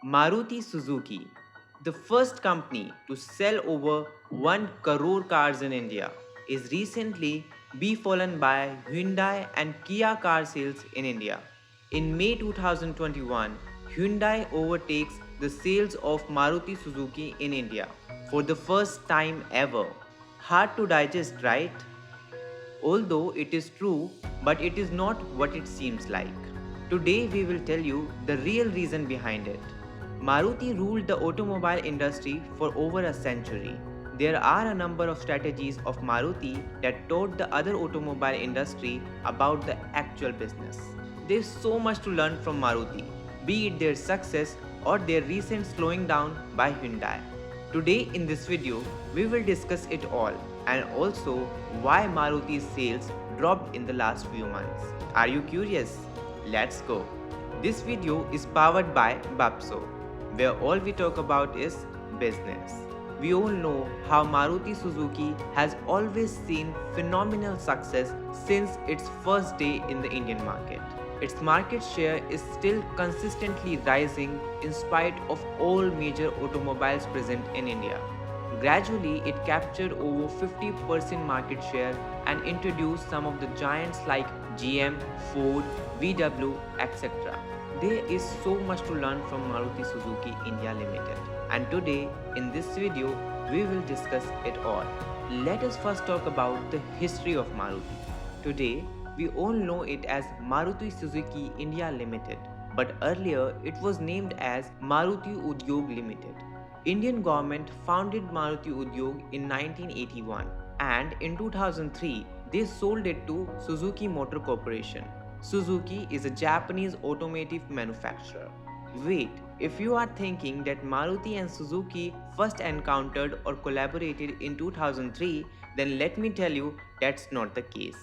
Maruti Suzuki, the first company to sell over 1 crore cars in India, is recently befallen by Hyundai and Kia car sales in India. In May 2021, Hyundai overtakes the sales of Maruti Suzuki in India for the first time ever. Hard to digest, right? Although it is true, but it is not what it seems like. Today we will tell you the real reason behind it. Maruti ruled the automobile industry for over a century. There are a number of strategies of Maruti that taught the other automobile industry about the actual business. There's so much to learn from Maruti, be it their success or their recent slowing down by Hyundai. Today in this video, we will discuss it all and also why Maruti's sales dropped in the last few months. Are you curious? Let's go. This video is powered by Bapso, where all we talk about is business. We all know how Maruti Suzuki has always seen phenomenal success since its first day in the Indian market. Its market share is still consistently rising in spite of all major automobiles present in India. Gradually, it captured over 50% market share and introduced some of the giants like GM, Ford, VW, etc. There is so much to learn from Maruti Suzuki India Limited. And today, in this video, we will discuss it all. Let us first talk about the history of Maruti. Today, we all know it as Maruti Suzuki India Limited, but earlier it was named as Maruti Udyog Limited. Indian government founded Maruti Udyog in 1981 and in 2003 they sold it to Suzuki Motor Corporation. Suzuki is a Japanese automotive manufacturer. Wait, if you are thinking that Maruti and Suzuki first encountered or collaborated in 2003, then let me tell you that's not the case.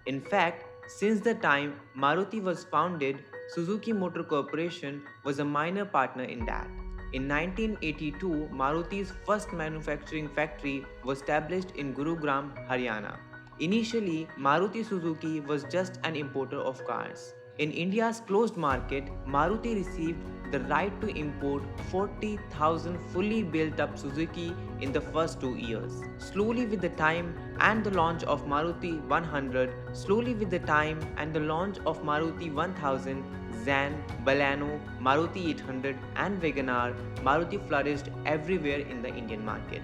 In fact, since the time Maruti was founded, Suzuki Motor Corporation was a minor partner in that. In 1982, Maruti's first manufacturing factory was established in Gurugram, Haryana. Initially, Maruti Suzuki was just an importer of cars. In India's closed market, Maruti received the right to import 40,000 fully built up Suzuki in the first 2 years. Slowly with the time and the launch of Maruti 100, slowly with the time and the launch of Maruti 1000, Zan, Baleno, Maruti 800 and WagonR, Maruti flourished everywhere in the Indian market.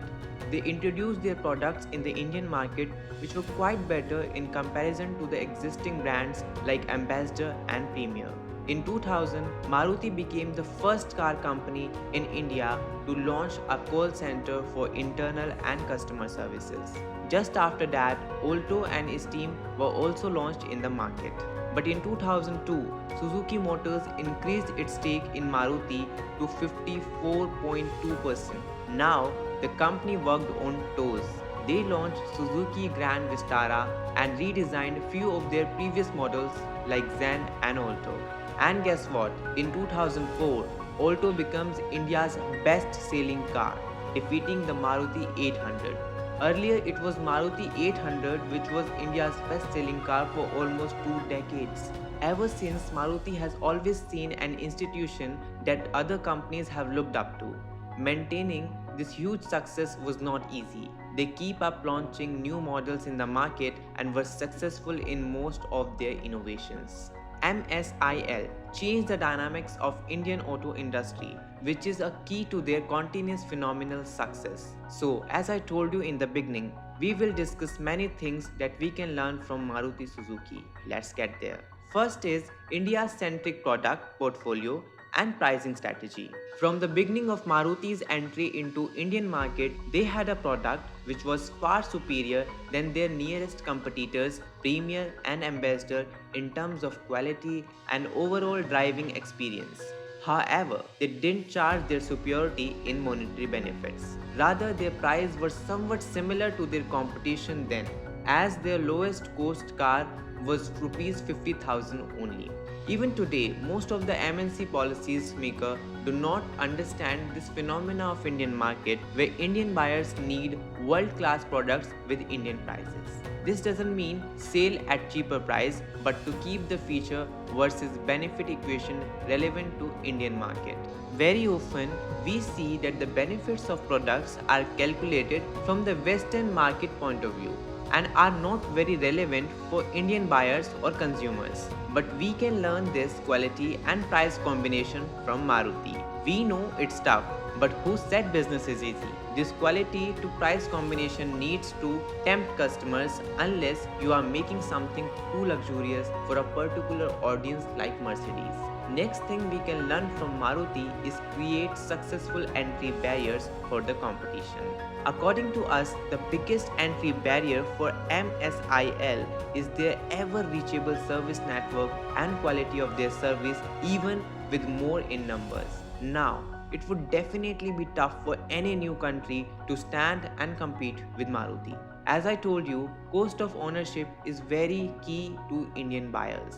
They introduced their products in the Indian market which were quite better in comparison to the existing brands like Ambassador and Premier. In 2000, Maruti became the first car company in India to launch a call center for internal and customer services. Just after that, Alto and Esteem were also launched in the market. But in 2002, Suzuki Motors increased its stake in Maruti to 54.2%. Now, the company worked on toes. They launched Suzuki Grand Vistara and redesigned few of their previous models like Zen and Alto. And guess what? In 2004, Alto becomes India's best-selling car, defeating the Maruti 800. Earlier, it was Maruti 800 which was India's best-selling car for almost 2 decades. Ever since, Maruti has always seen an institution that other companies have looked up to. Maintaining this huge success was not easy. They keep up launching new models in the market and were successful in most of their innovations. MSIL changed the dynamics of Indian auto industry, which is a key to their continuous phenomenal success. So, as I told you in the beginning, we will discuss many things that we can learn from Maruti Suzuki. Let's get there. First is India's centric product portfolio and pricing strategy. From the beginning of Maruti's entry into Indian market, they had a product which was far superior than their nearest competitors, Premier and Ambassador, in terms of quality and overall driving experience. However, they didn't charge their superiority in monetary benefits. Rather, their prices were somewhat similar to their competition then, as their lowest cost car was rupees 50,000 only. Even today, most of the MNC policies maker do not understand this phenomena of Indian market where Indian buyers need world-class products with Indian prices. This doesn't mean sale at cheaper price, but to keep the feature versus benefit equation relevant to Indian market. Very often, we see that the benefits of products are calculated from the Western market point of view and are not very relevant for Indian buyers or consumers. But we can learn this quality and price combination from Maruti. We know it's tough, but who said business is easy? This quality to price combination needs to tempt customers unless you are making something too luxurious for a particular audience like Mercedes. Next thing we can learn from Maruti is create successful entry barriers for the competition. According to us, the biggest entry barrier for MSIL is their ever reachable service network and quality of their service even with more in numbers. Now, it would definitely be tough for any new country to stand and compete with Maruti. As I told you, cost of ownership is very key to Indian buyers.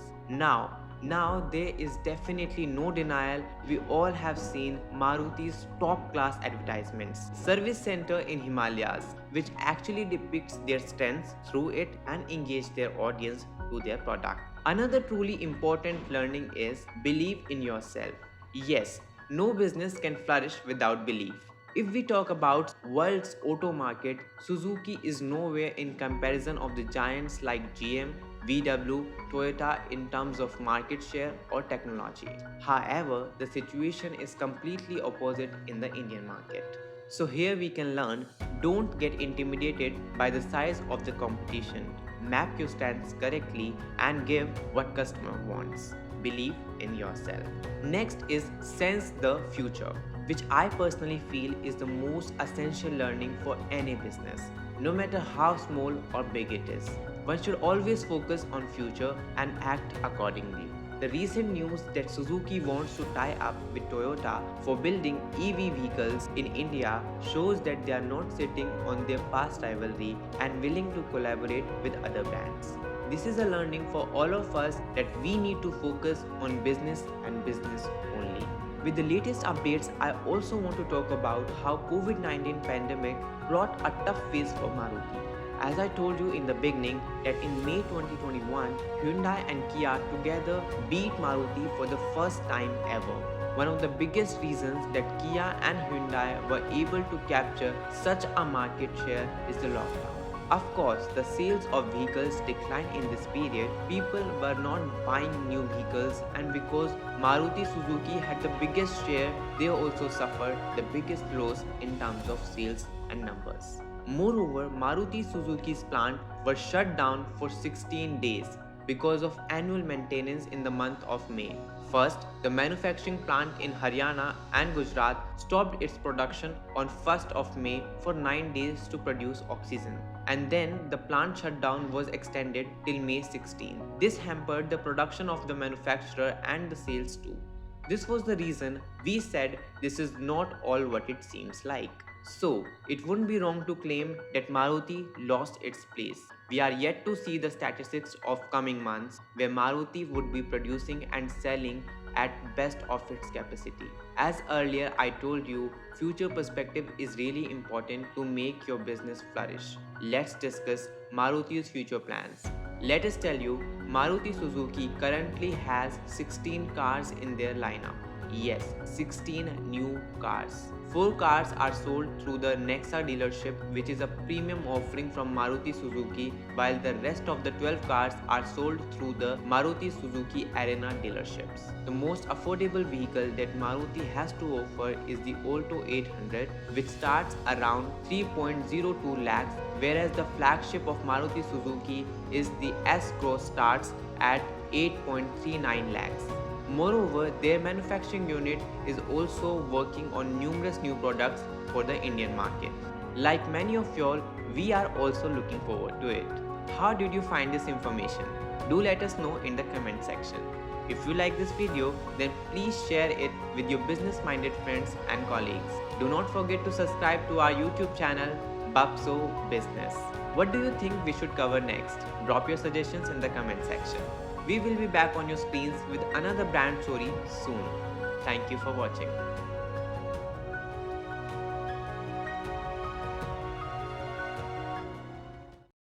Now there is definitely no denial, we all have seen Maruti's top class advertisements. Service center in Himalayas, which actually depicts their strengths through it and engage their audience to their product. Another truly important learning is believe in yourself. Yes, no business can flourish without belief. If we talk about world's auto market, Suzuki is nowhere in comparison of the giants like GM, VW, Toyota in terms of market share or technology. However, the situation is completely opposite in the Indian market. So here we can learn, don't get intimidated by the size of the competition. Map your stance correctly and give what customer wants. Believe in yourself. Next is sense the future, which I personally feel is the most essential learning for any business, no matter how small or big it is. One should always focus on future and act accordingly. The recent news that Suzuki wants to tie up with Toyota for building EV vehicles in India shows that they are not sitting on their past rivalry and willing to collaborate with other brands. This is a learning for all of us that we need to focus on business and business only. With the latest updates, I also want to talk about how COVID-19 pandemic brought a tough phase for Maruti. As I told you in the beginning that in May 2021, Hyundai and Kia together beat Maruti for the first time ever. One of the biggest reasons that Kia and Hyundai were able to capture such a market share is the lockdown. Of course, the sales of vehicles declined in this period. People were not buying new vehicles, and because Maruti Suzuki had the biggest share, they also suffered the biggest loss in terms of sales and numbers. Moreover, Maruti Suzuki's plant was shut down for 16 days because of annual maintenance in the month of May. First, the manufacturing plant in Haryana and Gujarat stopped its production on 1st of May for 9 days to produce oxygen. And then the plant shutdown was extended till May 16. This hampered the production of the manufacturer and the sales too. This was the reason we said this is not all what it seems like. So, it wouldn't be wrong to claim that Maruti lost its place. We are yet to see the statistics of coming months where Maruti would be producing and selling at best of its capacity. As earlier I told you, future perspective is really important to make your business flourish. Let's discuss Maruti's future plans. Let us tell you, Maruti Suzuki currently has 16 cars in their lineup. Yes, 16 new cars. 4 cars are sold through the Nexa dealership, which is a premium offering from Maruti Suzuki, while the rest of the 12 cars are sold through the Maruti Suzuki Arena dealerships. The most affordable vehicle that Maruti has to offer is the Alto 800, which starts around 3.02 lakhs, whereas the flagship of Maruti Suzuki is the S-Cross starts at 8.39 lakhs. Moreover, their manufacturing unit is also working on numerous new products for the Indian market. Like many of y'all, we are also looking forward to it. How did you find this information? Do let us know in the comment section. If you like this video, then please share it with your business-minded friends and colleagues. Do not forget to subscribe to our YouTube channel, Babso Business. What do you think we should cover next? Drop your suggestions in the comment section. We will be back on your screens with another brand story soon. Thank you for watching.